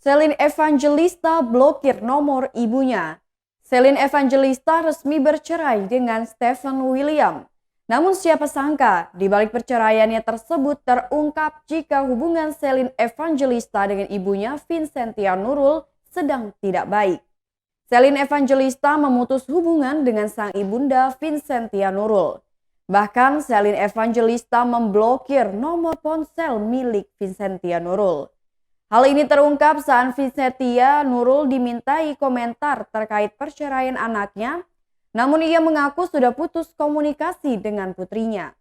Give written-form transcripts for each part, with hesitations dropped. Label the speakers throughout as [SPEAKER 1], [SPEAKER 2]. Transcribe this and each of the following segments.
[SPEAKER 1] Celine Evangelista blokir nomor ibunya. Celine Evangelista resmi bercerai dengan Stephen William. Namun siapa sangka di balik perceraiannya tersebut terungkap jika hubungan Celine Evangelista dengan ibunya Vincentia Nurul sedang tidak baik. Celine Evangelista memutus hubungan dengan sang ibunda Vincentia Nurul. Bahkan Celine Evangelista memblokir nomor ponsel milik Vincentia Nurul. Hal ini terungkap saat Vincentia Nurul dimintai komentar terkait perceraian anaknya, namun ia mengaku sudah putus komunikasi dengan putrinya.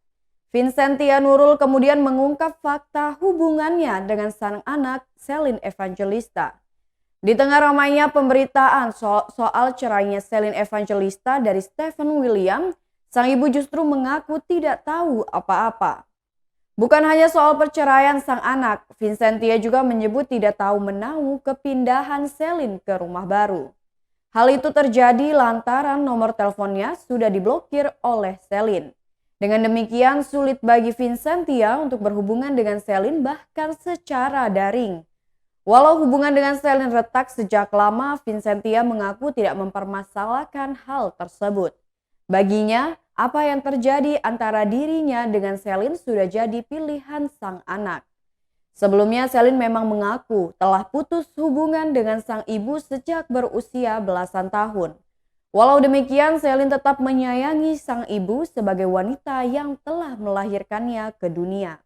[SPEAKER 1] Vincentia Nurul kemudian mengungkap fakta hubungannya dengan sang anak Celine Evangelista. Di tengah ramainya pemberitaan soal cerainya Celine Evangelista dari Stephen William, sang ibu justru mengaku tidak tahu apa-apa. Bukan hanya soal perceraian sang anak, Vincentia juga menyebut tidak tahu menahu kepindahan Celine ke rumah baru. Hal itu terjadi lantaran nomor teleponnya sudah diblokir oleh Celine. Dengan demikian sulit bagi Vincentia untuk berhubungan dengan Celine bahkan secara daring. Walau hubungan dengan Celine retak sejak lama, Vincentia mengaku tidak mempermasalahkan hal tersebut. Baginya, apa yang terjadi antara dirinya dengan Celine sudah jadi pilihan sang anak. Sebelumnya Celine memang mengaku telah putus hubungan dengan sang ibu sejak berusia belasan tahun. Walau demikian, Celine tetap menyayangi sang ibu sebagai wanita yang telah melahirkannya ke dunia.